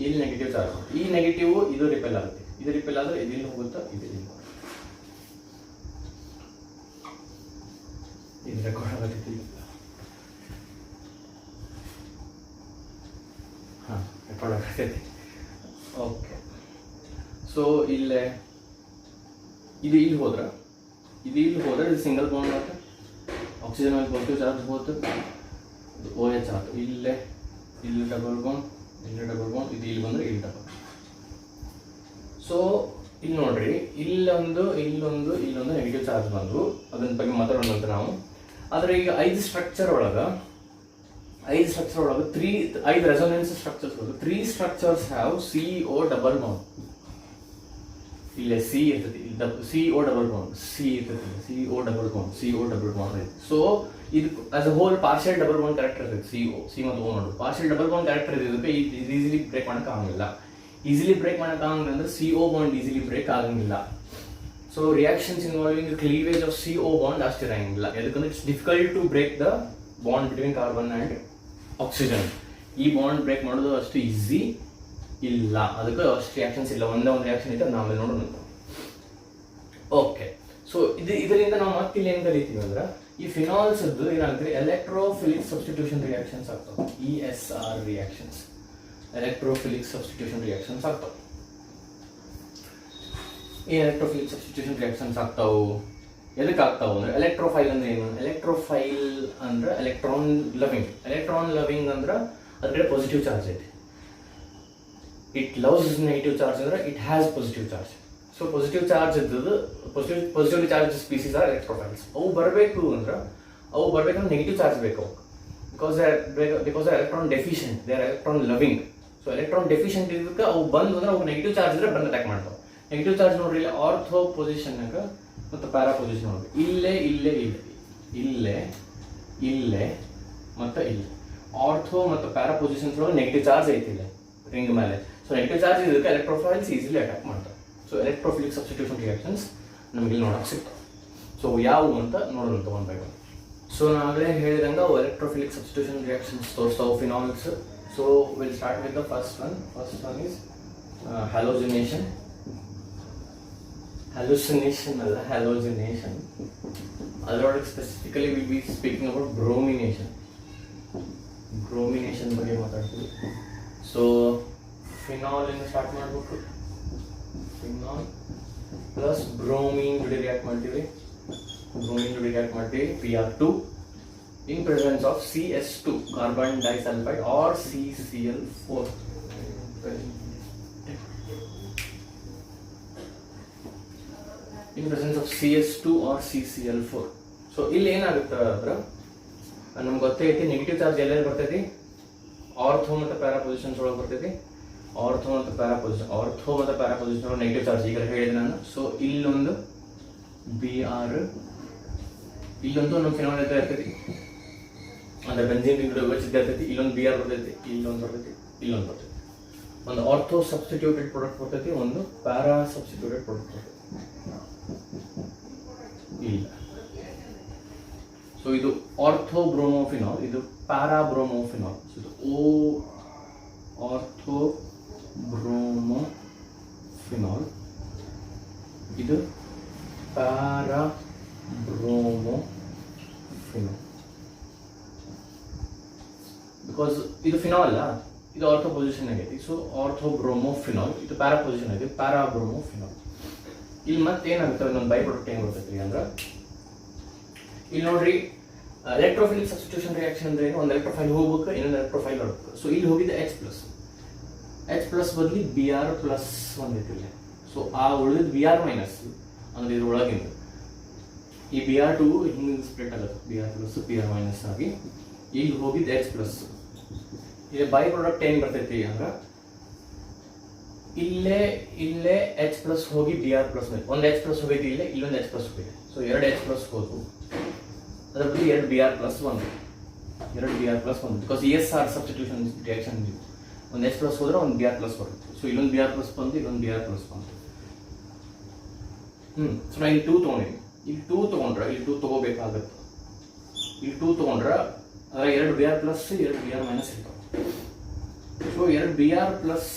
ಇಲ್ಲಿ ನೆಗೆಟಿವ್ ಚಾರ್ಜ್, ಈ ನೆಗೆಟಿವ್ ಇದು ರಿಪೆಲ್ ಆಗುತ್ತೆ. ಇದು ರಿಪೆಲ್ ಆದ್ರೆ ಇದು ಇಲ್ಲಿ ಹೋಗುತ್ತಾ, ಇದು ಇಲ್ಲಿ ಇದು ರೆಕಾರ್ಡ್ ಆಗತ್ತೈತಿ. ಹಾಂ, ರೆಕಾರ್ಡ್ ಆಗತ್ತೈತಿ. ಓಕೆ. ಸೊ ಇಲ್ಲೇ ಇದು ಇಲ್ಲಿ ಹೋದ್ರೆ ಇದು ಸಿಂಗಲ್ ಬಾಂಡ್ ಆಗುತ್ತೆ. ಆಕ್ಸಿಜನ್ ಅಲ್ಲಿ ಪಾಸಿಟಿವ್ ಚಾರ್ಜ್ ಹೋಗುತ್ತೆ, ಇದು OH ಆಯ್ತು. ಇಲ್ಲಿ ಡಬಲ್ ಬಾಂಡ್, ಇದು ಇಲ್ಲಿ ಬಂದರೆ ಇಲ್ಲಿ ಡಬಲ್. ಸೊ ಇಲ್ಲಿ ನೋಡ್ರಿ, ಇಲ್ಲೊಂದು ನೆಗೆಟಿವ್ ಚಾರ್ಜ್ ಬಂದು ಅದನ್ನ ಬಗ್ಗೆ ಮಾತಾಡೋಣ ನಾವು. ಆದರೆ ಈಗ 5 ಸ್ಟ್ರಕ್ಚರ್ ಒಳಗೆ 5 resonance structures, 3 structures have CO double bond. ಇಲ್ಲೇ C ಇರ್ತೈತಿ, CO double bond, CO double bond. So ಇದು as a whole partial double bond character ಇರ್ತೈತಿ. C ಮತ್ತು O ನೋಡು, ಪಾರ್ಷಿಯಲ್ ಡಬಲ್ ಬಾಂಡ್ ಕ್ಯಾರೆಕ್ಟರ್ ಇದಕ್ಕೆ ಈಸಿಲಿ ಬ್ರೇಕ್ ಮಾಡಕ್ಕೆ ಆಗಂಗಿಲ್ಲ. ಅಂದ್ರೆ CO ಬಾಂಡ್ ಈಸಿಲಿ ಬ್ರೇಕ್ ಆಗಂಗಿಲ್ಲ. So reactions involving cleavage of CO bond ಅಷ್ಟು ಇರಂಗಿಲ್ಲ. ಯಾಕಂದ್ರೆ it's difficult to break the bond between carbon and oxygen. ಈ ಬಾಂಡ್ ಬ್ರೇಕ್ ಮಾಡೋದು ಅಷ್ಟು ಈಸಿ ಇಲ್ಲ, ಅದಕ್ಕೆ ಅಷ್ಟು ರಿಯಾಕ್ಷನ್ಸ್ ಇಲ್ಲ. ಒಂದೇ ಒಂದು ರಿಯಾಕ್ಷನ್ ಇದೆ, ನಾವೇ ನೋಡೋಣ. ಓಕೆ. ಸೊ ಇದರಿಂದ ನಾವು ಮತ್ತೆ ಇಲ್ಲಿ ಏನು ಕಲಿತೀವಿ ಅಂದ್ರೆ, ಈ ಫಿನಾಲ್ಸ್ ಏನಾಗುತ್ತೆ, ಎಲೆಕ್ಟ್ರೋಫಿಲಿಕ್ ಸಬ್ಸ್ಟಿಟ್ಯೂಷನ್ ರಿಯಾಕ್ಷನ್ಸ್ ಆಗ್ತವೆ. ESR reactions, electrophilic substitution reactions ಆಗ್ತಾವೆ. ಈ ಎಲೆಕ್ಟ್ರೋಫಿಲಿಕ್ ಸಬ್ಸ್ಟಿಟ್ಯೂಷನ್ ರಿಯಾಕ್ಷನ್ಸ್ ಆಗ್ತಾವು ಎದಕ್ಕೆ ಆಗ್ತಾವು ಅಂದ್ರೆ, ಎಲೆಕ್ಟ್ರೋಫೈಲ್ ಅಂದ್ರೆ ಏನು? ಎಲೆಕ್ಟ್ರೋಫೈಲ್ ಅಂದ್ರೆ ಎಲೆಕ್ಟ್ರಾನ್ ಲವಿಂಗ್ ಅಂದ್ರೆ ಅದ್ರ ಪಾಸಿಟಿವ್ ಚಾರ್ಜ್ ಐತಿ. ಇಟ್ ಲವ್ಸ್ ನೆಗೆಟಿವ್ ಚಾರ್ಜ್ ಅಂದ್ರೆ it has positive charge. So positive charge ಇದ್ದದ್ದು positive charge species are electrophiles. ಅವು ಬರಬೇಕಂದ್ರೆ ನೆಗೆಟಿವ್ ಚಾರ್ಜ್ ಬೇಕು, because electron deficient, they are electron loving. So electron deficient ಇದಕ್ಕೆ ಅವು ಬಂದು ಅಂದ್ರೆ ಅವು ನೆಗೆಟಿವ್ ಚಾರ್ಜ್ ಇದ್ರೆ ಬಂದು ಅಟ್ಯಾಕ್ ಮಾಡ್ತಾವೆ. ನೆಗೆಟಿವ್ ಚಾರ್ಜ್ ನೋಡ್ರಿ, ಇಲ್ಲಿ ಆರ್ಥೋ ಪೊಸಿಷನ್ನಾಗ ಮತ್ತು ಪ್ಯಾರಾ ಪೊಸಿಷನ್ ನೋಡ್ರಿ, ಇಲ್ಲೇ ಮತ್ತು ಇಲ್ಲಿ ಆರ್ಥೋ ಮತ್ತು ಪ್ಯಾರಾ ಪೊಸಿಷನ್ಸ್ ಒಳಗೆ ನೆಗೆಟಿವ್ ಚಾರ್ಜ್ ಐತಿ ಇಲ್ಲಿ ರಿಂಗ್ ಮೇಲೆ. ಸೊ ನೆಗೆಟಿವ್ ಚಾರ್ಜ್ ಇದಕ್ಕೆ ಎಲೆಕ್ಟ್ರೋಫೈಲ್ಸ್ ಈಸಿಲಿ ಅಟ್ಯಾಕ್ ಮಾಡ್ತಾರೆ. ಸೊ ಎಲೆಕ್ಟ್ರೋಫಿಲಿಕ್ ಸಬ್ಸ್ಟಿಟ್ಯೂಷನ್ ರಿಯಾಕ್ಷನ್ಸ್ ನಮಗೆ ಇಲ್ಲಿ ನೋಡಕ್ಕೆ ಸಿಗ್ತವೆ. ಸೊ ಯಾವುವು ಅಂತ ನೋಡೋಣ ಒನ್ ಬೈ ಒನ್. ಸೊ ನಾಗಲೇ ಹೇಳಿದಂಗೆ ಅವು ಎಲೆಕ್ಟ್ರೋಫಿಲಿಕ್ ಸಬ್ಸ್ಟಿಟ್ಯೂಷನ್ ರಿಯಾಕ್ಷನ್ಸ್ ತೋರಿಸ್ತಾವೆ, phenols. So will start with the first one is halogenation. ಅದರೊಳಗೆ specifically will be speaking about bromination ಬಗ್ಗೆ ಮಾತಾಡ್ತೀವಿ. ಸೊ ಫಿನಾಲ್ ಇಂದ ಸ್ಟಾರ್ಟ್ ಮಾಡಬೇಕು. ಫಿನಾಲ್ ಪ್ಲಸ್ ಬ್ರೋಮೀನ್ ಜೊತೆ ರಿಯಾಕ್ಟ್ ಮಾಡ್ತೀವಿ. PR2 in presence of CS2 carbon disulfide or CCl4. In presence of CS2 or CCl4. So ಇಲ್ಲಿ ಏನಾಗುತ್ತೆ ಅಂದ್ರೆ ನಮ್ಗೆ ಗೊತ್ತೈತಿ ನೆಗೆಟಿವ್ ಚಾರ್ಜ್ ಎಲ್ಲೆಲ್ಲಿ ಬರ್ತೈತಿ, ಆರ್ಥೋ ಮತ್ತು ಪ್ಯಾರಾ ಪೊಸಿಷನ್ಸ್ ಒಳಗೆ ಬರ್ತೈತಿ. ಆರ್ಥೋ ಮತ್ತು ಪ್ಯಾರಾ ಪೊಸಿಷನ್ ಒಳಗೆ ನೆಗೆಟಿವ್ ಚಾರ್ಜ್ ಈಗ ಹೇಳಿದೆ ನಾನು. ಸೊ ಇಲ್ಲೊಂದು BR, ಇಲ್ಲೊಂದು ನಮ್ಮ ಫಿನಾಲ್ ಇರ್ತೈತಿ, ಅಂದ್ರೆ ಬೆಂಜಿನ್ ಇರ್ತೈತಿ. ಇಲ್ಲೊಂದು BR ಬರ್ತೈತಿ, ಇಲ್ಲೊಂದು ಬರ್ತೈತಿ. ಒಂದು ಆರ್ಥೋ ಸಬ್ಸ್ಟಿಟ್ಯೂಟೆಡ್ ಪ್ರಾಡಕ್ಟ್ ಬರ್ತೈತಿ, ಒಂದು ಪ್ಯಾರಾ ಸಬ್ಸ್ಟಿಟ್ಯೂಟೆಡ್ ಪ್ರಾಡಕ್ಟ್ ಬರ್ತೈತಿ. ಇಲ್ಲ. ಸೊ ಇದು ಆರ್ಥೋ ಬ್ರೋಮೋಫಿನಾಲ್, ಇದು ಪ್ಯಾರಾ ಬ್ರೋಮೋಫಿನಾಲ್. ಸೊ ಇದು ಆರ್ಥೋ ಬ್ರೋಮೋಫಿನಾಲ್, ಇದು ಪ್ಯಾರಾ ಬ್ರೋಮೋಫಿನಾಲ್. ಬಿಕಾಸ್ ಇದು ಫಿನಾಲ್ ಅಲ್ಲ, ಇದು ಆರ್ಥೋ ಪೊಸಿಷನ್ ಆಗೈತಿ. ಸೊ ಆರ್ಥೋಬ್ರೋಮೋಫಿನಾಲ್ ಇದು ಪ್ಯಾರಾ ಪೊಸಿಷನ್ ಆಗೈತಿ, ಪ್ಯಾರಾಬ್ರೋಮೋಫಿನಾಲ್. ಇಲ್ಲಿ ಮತ್ತೆ ಏನಾಗುತ್ತೆ ಇನ್ನೊಂದು ಬೈ ಪ್ರಾಡಕ್ಟ್ ಏನು ಬರ್ತೈತಿ ಅಂದ್ರೆ ಇಲ್ಲಿ ನೋಡ್ರಿ ಎಲೆಕ್ಟ್ರೋಫಿಲಿಕ್ ಸಬ್ಸ್ಟಿಟ್ಯೂಷನ್ ರಿಯಾಕ್ಷನ್ ಅಂದ್ರೆ ಏನು, ಒಂದು ಎಲೆಕ್ಟ್ರೋಫೈಲ್ ಹೋಗ್ಬೇಕು, ಇನ್ನೊಂದು ಎಲೆಕ್ಟ್ರೋಫೈಲ್ ಬರಬೇಕು. ಸೊ ಇಲ್ಲಿ ಹೋಗಿದ್ದು H ಪ್ಲಸ್ ಬದಲಿ Br ಪ್ಲಸ್ ಒಂದೈತಿಲ್ಲ. ಸೊ ಆ ಉಳಿದ Br ಮೈನಸ್ ಅಂದ್ರೆ ಇದ್ರ ಒಳಗಿಂದ ಈ Br2 ಹಿಂಗೆ ಸ್ಪ್ಲಿಟ್ ಆಗುತ್ತೆ, Br ಪ್ಲಸ್ Br ಮೈನಸ್ ಆಗಿ ಇಲ್ಲಿ ಹೋಗಿದ್ದು H ಪ್ಲಸ್. ಇಲ್ಲಿ ಬೈ ಪ್ರಾಡಕ್ಟ್ ಏನು ಬರ್ತೈತಿ ಅಂದ್ರೆ ಇಲ್ಲೇ H ಪ್ಲಸ್ ಹೋಗಿ Br ಪ್ಲಸ್ ಒಂದು H ಪ್ಲಸ್ ಹೋಗೈತಿ, ಇಲ್ಲೊಂದು H ಪ್ಲಸ್ ಹೋಗಿದೆ. ಸೊ 2 H ಪ್ಲಸ್ ಹೋದ್ವು, ಅದರ ಬದಲು 2 Br plus 1 because ESR substitution reaction ಇದು. ಒಂದು H ಪ್ಲಸ್ ಹೋದ್ರೆ ಒಂದು Br ಪ್ಲಸ್ ಬರುತ್ತೆ. ಸೊ ಇಲ್ಲೊಂದು Br ಪ್ಲಸ್ ಬಂತು, ಇಲ್ಲೊಂದು Br ಪ್ಲಸ್ ಬಂತು. ಸೊ ನಾನು ಇಲ್ಲಿ 2 ತೊಗೊಂಡಿನಿ. ಇಲ್ಲಿ 2 ತೊಗೊಂಡ್ರೆ ಇಲ್ಲಿ 2 ತೊಗೋಬೇಕಾಗತ್ತೆ. ಇಲ್ಲಿ 2 ತೊಗೊಂಡ್ರೆ ಅದರ 2 Br ಪ್ಲಸ್ 2 Br ಮೈನಸ್ ಇರ್ತಾವೆ. ಸೊ 2 Br ಪ್ಲಸ್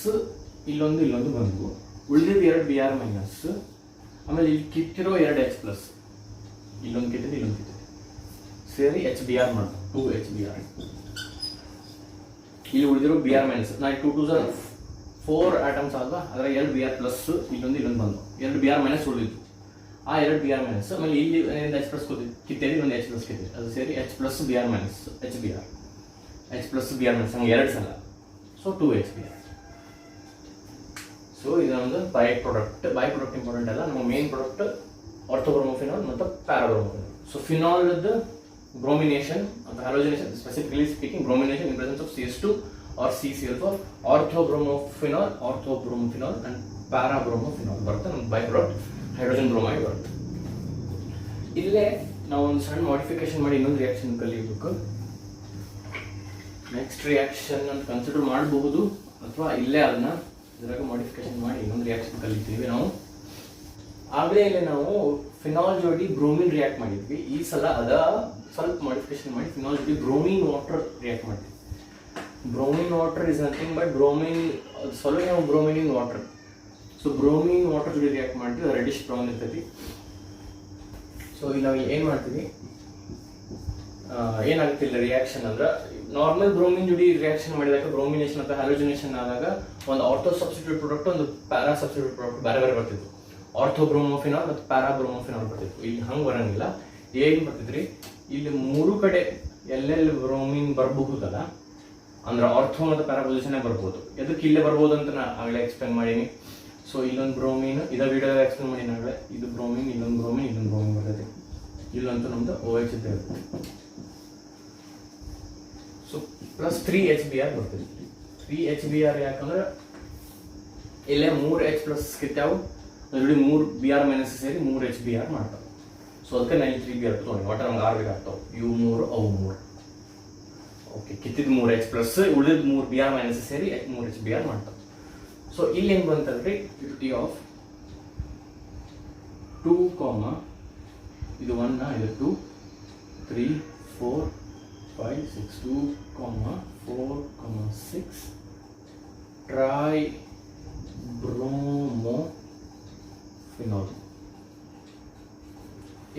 ಇಲ್ಲೊಂದು ಬಂದು ಉಳಿದಿದ್ದು 2 Br ಮೈನಸ್, ಆಮೇಲೆ ಇಲ್ಲಿ ಕಿತ್ತಿರೋ 2 H ಪ್ಲಸ್, ಇಲ್ಲೊಂದು ಕಿತ್ತಿದೆ ಸೇರಿ HBr ಮಾಡ್ತಾರೆ, 2 HBr. ಇಲ್ಲಿ ಉಳಿದಿರೋ Br ಮೈನಸ್, ನಾನು 2 2 4 ಆಟಮ್ಸ್ ಆಲ್ವಾ, ಅದರ 2 Br ಪ್ಲಸ್ ಇಲ್ಲೊಂದು ಬಂದು 2 Br ಮೈನಸ್ ಉಳಿದಿದ್ದು. ಆ 2 Br ಮೈನಸ್ ಆಮೇಲೆ ಇಲ್ಲಿ H ಪ್ಲಸ್ ಕಿತ್ತೇರಿ, ಒಂದು H ಪ್ಲಸ್ ಕಿತ್ತೇರಿ, ಅದು ಸೇರಿ H plus Br minus HBr, H plus Br minus ಹಂಗೆ 2 ಸಲ. So 2 HBr. ಸೊ ಇದೊಂದು ಬೈ ಪ್ರಾಡಕ್ಟ್ ಇಂಪಾರ್ಟೆಂಟ್ ಅಲ್ಲ, ನಮ್ಮ ಮೇನ್ ಪ್ರಾಡಕ್ಟ್ ಆರ್ಥೋಬ್ರೋಮೋಫಿನಾಲ್ ಮತ್ತು ಪ್ಯಾರಾಬ್ರೋಮೋಫಿನಾಲ್. ಸೊ ಫಿನಾಲ್ದು ಬ್ರೋಮಿನೇಷನ್ ಅಂತ halogenation, specifically speaking bromination in presence of CS2 or CCl4, ortho bromophenol and para bromophenol ಬರುತ್ತೆ. ನಮ್ಮ ಬೈ ಪ್ರಾಡಕ್ಟ್ ಹೈಡ್ರೋಜನ್ ಬ್ರೋಮೈಡ್ ಬರುತ್ತೆ. ಇಲ್ಲೇ ನಾವು ಒಂದು ಸಣ್ಣ ಮಾಡಿಫಿಕೇಶನ್ ಮಾಡಿ ಇನ್ನೊಂದು ರಿಯಾಕ್ಷನ್ ಕಲಿಯಬೇಕು. ನೆಕ್ಸ್ಟ್ ರಿಯಾಕ್ಷನ್ ಅಂತ ಕನ್ಸಿಡರ್ ಮಾಡಬಹುದು, ಅಥವಾ ಇಲ್ಲೇ ಅದನ್ನ ಇದ್ರಾಗ ಮಾಡಿಫಿಕೇಶನ್ ಮಾಡಿ ಇನ್ನೊಂದು ರಿಯಾಕ್ಷನ್ ಕಲಿತೀವಿ ನಾವು. ಆಗಲೇ ಇಲ್ಲಿ ನಾವು ಫಿನಾಲ್ ಜೋಡಿ ಬ್ರೋಮಿನ್ ರಿಯಾಕ್ಟ್ ಮಾಡಿದ್ವಿ. ಈ ಸಲ ಅದ ಸ್ವಲ್ಪ ಮಾಡಿಫಿಕೇಶನ್ ಮಾಡಿ ಫಿನಾಲ್ ಜೋಡಿ ಬ್ರೋಮಿನ್ ವಾಟರ್ ರಿಯಾಕ್ಟ್ ಮಾಡ್ತೀವಿ. Bromine water is nothing but bromine in water. So bromine water ಜೋಡಿ ರಿಯಾಕ್ಟ್ ಮಾಡ್ತೀವಿ, ರೆಡಿಶ್ ಬ್ರೌನ್ ಇರ್ತೈತಿ. ಸೊ ಈಗ ನಾವು ಏನು ಮಾಡ್ತೀವಿ, ಏನಾಗ್ತಿಲ್ಲ ರಿಯಾಕ್ಷನ್ ಅಂದ್ರೆ ನಾರ್ಮಲ್ ಬ್ರೋಮಿನ್ ಜೋಡಿ ರಿಯಾಕ್ಷನ್ ಮಾಡಿದಾಗ ಬ್ರೋಮಿನೇಷನ್ ಅಥವಾ ಹ್ಯಾಲೋಜಿನೇಷನ್ ಆದಾಗ ಒಂದು ಆರ್ಥೋ ಸಬ್ಸ್ಟಿಟ್ಯೂಟ್ ಪ್ರಾಡಕ್ಟ್, ಒಂದು ಪ್ಯಾರಾ ಸಬ್ಸ್ಟಿಟ್ಯೂಟ್ ಪ್ರಾಡಕ್ಟ್ ಬೇರೆ ಬರ್ತಿದ್ವು. ಆರ್ಥೋಬ್ರೋಮೋಫಿನಾಲ್ ಮತ್ತು ಪ್ಯಾರಾಬ್ರೋಮೋಫಿನಾಲ್ ಬರ್ತಿತ್ತು. ಇಲ್ಲಿ ಹಂಗೆ ಬರಂಗಿಲ್ಲ. ಏನು ಬರ್ತಿದ್ರಿ, ಇಲ್ಲಿ 3 ಕಡೆ ಎಲ್ಲೆಲ್ಲಿ ಬ್ರೋಮಿನ್ ಬರಬಹುದಲ್ಲ, ಅಂದ್ರೆ ಆರ್ಥೋ ಮತ್ತು ಪ್ಯಾರಾ ಪೊಸಿಷನ್ ಬರ್ಬೋದು. ಎದಕ್ಕೆ ಇಲ್ಲೇ ಬರ್ಬೋದು ಅಂತ ನಾ ಆಗಲೇ ಎಕ್ಸ್ಪ್ಲೇನ್ ಮಾಡೀನಿ. ಸೊ ಇಲ್ಲೊಂದು ಬ್ರೋಮಿನ್ ಇದೇ ವಿಡಿಯೋ ಎಕ್ಸ್ಪ್ಲೇನ್ ಮಾಡೀನಿ ಆಗಲೇ. ಇದು ಬ್ರೋಮಿನ್, ಇಲ್ಲೊಂದು ಬ್ರೋಮಿನ್ ಬರ್ತೈತಿ. ಇಲ್ಲಂತೂ ನಮ್ದು OH ಇದ್ದೇ ಇರುತ್ತೆ. ಸೊ ಪ್ಲಸ್ 3 HBr ಬರ್ತೈತಿ. 3 HBr ಯಾಕಂದ್ರೆ ಇಲ್ಲೇ 3 H ಪ್ಲಸ್ ಕಿತ್ತಾವು, ಅದ್ರಲ್ಲಿ 3 Br ಮೈನಸ್ ಸೇರಿ 3 HBr ಮಾಡ್ತಾವೆ. ಸೊ ಅದಕ್ಕೆ ನಾನು 3 Br ತೊಗೊಂಡು ಒಟ್ಟು ನಮ್ಗೆ 6 ಬೇಕಾಗ್ತಾವೆ. ಇವು 3 ಅವು 3. ಓಕೆ, ಕಿತ್ತಿದ್ದು 3 H ಪ್ಲಸ್ ಉಳಿದ 3 Br ಮೈನಸ್ ಸೇರಿ 3 HBr ಮಾಡ್ತಾವೆ. ಸೊ ಇಲ್ಲಿ ಏನು ಬಂತಂದ್ರಿ, ಇದು T ಆಫ್ 2, ಇದು 1, ಇದು 2, 3, 4, 5, 6, 2, 4, 6 ಟ್ರೈ ಬ್ರೋಮೋಫಿನಾಲ್.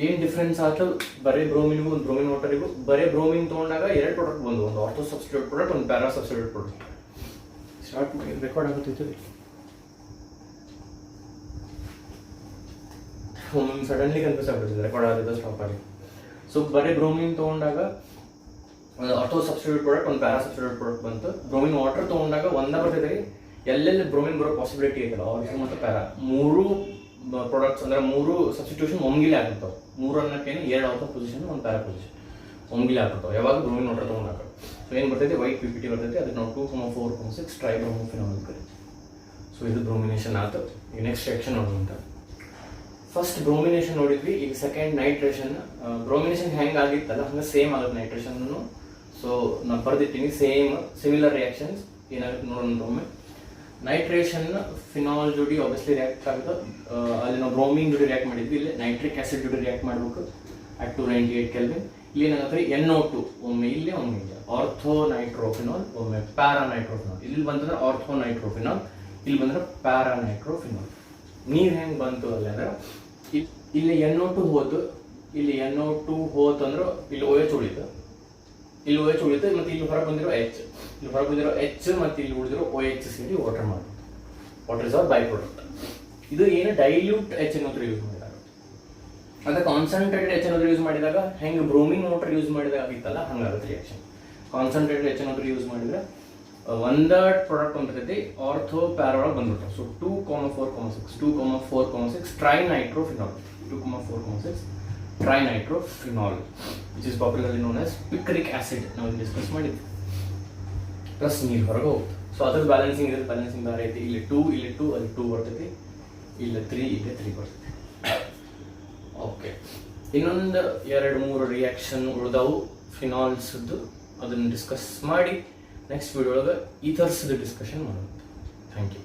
ಏನು ಡಿಫ್ರೆನ್ಸ್ ಆಯ್ತು ಬರೀ ಬ್ರೋಮಿನ್ಗೂ ಒಂದು ಬ್ರೋಮಿನ್ ವಾಟರಿಗೂ? ಬರೀ ಬ್ರೋಮಿನ್ ತೊಗೊಂಡಾಗ 2 ಪ್ರಾಡಕ್ಟ್ ಬಂದು, ಒಂದು ಆರ್ಥೋ ಸಬ್ಸ್ಟಿಟ್ಯೂಟ್ ಪ್ರಾಡಕ್ಟ್, ಒಂದು para substitute product. Start record ಆಗುತ್ತೈತೆ. ಸಡನ್ಲಿ ಕನ್ಫ್ಯೂಸ್ ಆಗ್ಬಿಡ್ತದೆ, ರೆಕಾರ್ಡ್ ಆಗೋದು ಸ್ಟಾಪ್ ಆಗಿ. ಸೊ ಬರೀ ಬ್ರೋಮಿನ್ ತೊಗೊಂಡಾಗ ಒಂದು ಆರ್ಥೋ ಸಬ್ಸ್ಟಿಟ್ಯೂಟ್ ಪ್ರಾಡಕ್ಟ್, ಒಂದು ಪ್ಯಾರಾ ಸಬ್ಸ್ಟಿಟ್ಯೂಟ್ ಪ್ರಾಡಕ್ಟ್ ಬಂತು. ಬ್ರೋಮಿನ್ ವಾಟರ್ ತೊಗೊಂಡಾಗ ಒಂದೇ ಬರ್ತೈತೆ. ಎಲ್ಲೆಲ್ಲಿ ಬ್ರೋಮಿನ್ ಬರೋ ಪಾಸಿಬಿಲಿಟಿ ಐತಲ್ಲ, ಆರ್ಥೋ ಮತ್ತು ಪ್ಯಾರಾ 3 ಪ್ರಾಡಕ್ಟ್ಸ್ ಅಂದ್ರೆ 3 ಸಬ್ಸ್ಟಿಟ್ಯೂಷನ್ ಒಮ್ಗಿಲೆ ಆಗ್ಬಿಡ್ತಾವೆ. 3 ಅನ್ನಕ್ಕೇನು 2 ಆರ್ಥೋ ಪೊಸಿಷನ್, ಒಂದು ಪ್ಯಾರಾ ಪೊಸಿಷನ್ ಒಮ್ಗಿಲೆ ಆಗ್ಬಿಡ್ತಾವೆ ಯಾವಾಗ ಬ್ರೋಮಿನ್ ವಾಟರ್ ತೊಗೊಂಡಾಗ. ಸೊ ಏನು ಬರ್ತೈತೆ, ವೈಟ್ PPT ಬರ್ತೈತೆ. ಅದಕ್ಕೆ ನಾವು 2, 4, 6 ಟ್ರೈ ಬ್ರೋಮೋಫಿನಾಲ್ ಅಂತ ಕರಿತೀವಿ. ಸೊ ಇದು ಬ್ರೋಮಿನೇಷನ್ ಆಯ್ತು. ಈಗ ನೆಕ್ಸ್ಟ್ ರಿಯಾಕ್ಷನ್ ನೋಡುವಂತ. ಫಸ್ಟ್ ಬ್ರೋಮಿನೇಷನ್ ನೋಡಿದ್ವಿ, ಈಗ ಸೆಕೆಂಡ್ ನೈಟ್ರೇಷನ್. ಬ್ರೋಮಿನೇಷನ್ ಹೆಂಗೆ ಆಗಿತ್ತಲ್ಲ ಹಂಗೆ ಸೇಮ್ ಆಗುತ್ತೆ ನೈಟ್ರೇಷನ್. ಸೊ ನಾನು ಬರ್ದಿಟ್ಟಿನಿ ಸಿಮಿಲರ್ ರಿಯಾಕ್ಷನ್ಸ್. ಏನಾಗುತ್ತೆ ನೋಡೋಣ ಒಮ್ಮೆ. ನೈಟ್ರೇಷನ್ ಫಿನಾಲ್ ಜೋಡಿ ಆಬ್ವಿಯಸ್ಲಿ ರಿಯಾಕ್ಟ್ ಆಗುತ್ತೆ. ಅಲ್ಲಿ ನಾವು ಬ್ರೋಮಿನ್ ಜೋಡಿ ರಿಯಾಕ್ಟ್ ಮಾಡಿದ್ವಿ. ಇಲ್ಲಿ ನೈಟ್ರಿಕ್ ಆಸಿಡ್ ಜೋಡಿ ರಿಯಾಕ್ಟ್ ಮಾಡಬೇಕು ಅಟ್ 298 ಕೆಲ್ವಿನ್. ಇಲ್ಲಿ ಏನಾಗುತ್ತೆ, NO2 ಒಮ್ಮೆ ಇಲ್ಲಿ ಒಮ್ಮೆ ಇಲ್ಲಿ, ಆರ್ಥೋ ನೈಟ್ರೋಫಿನಾಲ್, ಒಮ್ಮೆ ಪ್ಯಾರಾ ನೈಟ್ರೋಫಿನಾಲ್. ಇಲ್ಲಿ ಬಂತಂದ್ರೆ ಆರ್ಥೋ ನೈಟ್ರೋಫಿನಾಲ್, ಇಲ್ಲಿ ಬಂದ್ರೆ ಪ್ಯಾರಾ ನೈಟ್ರೋಫಿನಾಲ್. ನೀರು ಹೆಂಗೆ ಬಂತು ಅಲ್ಲಿ ಅಂದ್ರೆ ಇಲ್ಲಿ NO2 ಹೋತು, ಇಲ್ಲಿ NO2 ಹೋತಂದ್ರೆ ಇಲ್ಲಿ OH ಉಳಿತು, ಇಲ್ಲಿ OH ಉಳಿತು, ಮತ್ತು ಇಲ್ಲಿ ಹೊರಗೆ ಬಂದಿರೋ H. ಇಲ್ಲಿ ಹೊರಗೆ ಉಳಿದಿರೋ ಎಚ್ ಮತ್ತು ಇಲ್ಲಿ ಉಳಿದಿರೋ ಓ ಎಚ್ ಸೇರಿ ವಾಟರ್ ಮಾಡ್ಬೋದು. Water is our by product. ಇದು ಏನು ಡೈಲ್ಯೂಟ್ ಎಚ್ ಎನ್ ಯೂಸ್ ಮಾಡಿದಾಗ, ಅದೇ ಕಾನ್ಸಂಟ್ರೇಟೆಡ್ ಎಚ್ ಎನ್ ಯೂಸ್ ಮಾಡಿದಾಗ ಹೆಂಗೆ ಬ್ರೋಮಿನ್ ವಾಟರ್ ಯೂಸ್ ಮಾಡಿದಾಗ ಆಗಿತ್ತಲ್ಲ ಹಂಗಾಗುತ್ತೆ reaction. Concentrated H N use ಮಾಡಿದ್ರೆ ಒಂದ ಪ್ರಾಡಕ್ಟ್ ಬಂದಿರ್ತೈತಿ, ಆರ್ಥೋ ಪ್ಯಾರೊಳಗೆ ಬಂದ್ಬಿಟ್ಟು. So 2,4,6 2,4,6 trinitrophenol 2,4,6 trinitrophenol which is popularly known as picric acid. ನಾವು ಡಿಸ್ಕಸ್ ಮಾಡಿದ್ವಿ. ಪ್ಲಸ್ ನೀರು ಹೊರಗೆ ಹೋಗುತ್ತೆ. ಸೊ ಅದ್ರ ಬ್ಯಾಲೆನ್ಸಿಂಗ್ ಇದೆ, ಬ್ಯಾಲೆನ್ಸಿಂಗ್ ಬೇರೆ ಐತಿ. ಇಲ್ಲಿ 2 ಇಲ್ಲಿ 2 ಅಲ್ಲಿ 2 ಬರ್ತೈತಿ, ಇಲ್ಲಿ 3 ಇಲ್ಲಿ 3 ಬರ್ತೈತಿ. ಓಕೆ, ಇನ್ನೊಂದು 2-3 ರಿಯಾಕ್ಷನ್ ಉಳಿದವು ಫಿನಾಲ್ಸ್ದು, ಅದನ್ನು ಡಿಸ್ಕಸ್ ಮಾಡಿ ನೆಕ್ಸ್ಟ್ ವಿಡಿಯೋ ಒಳಗೆ ಈಥರ್ಸ್ದು ಡಿಸ್ಕಷನ್ ಮಾಡೋದು. Thank you.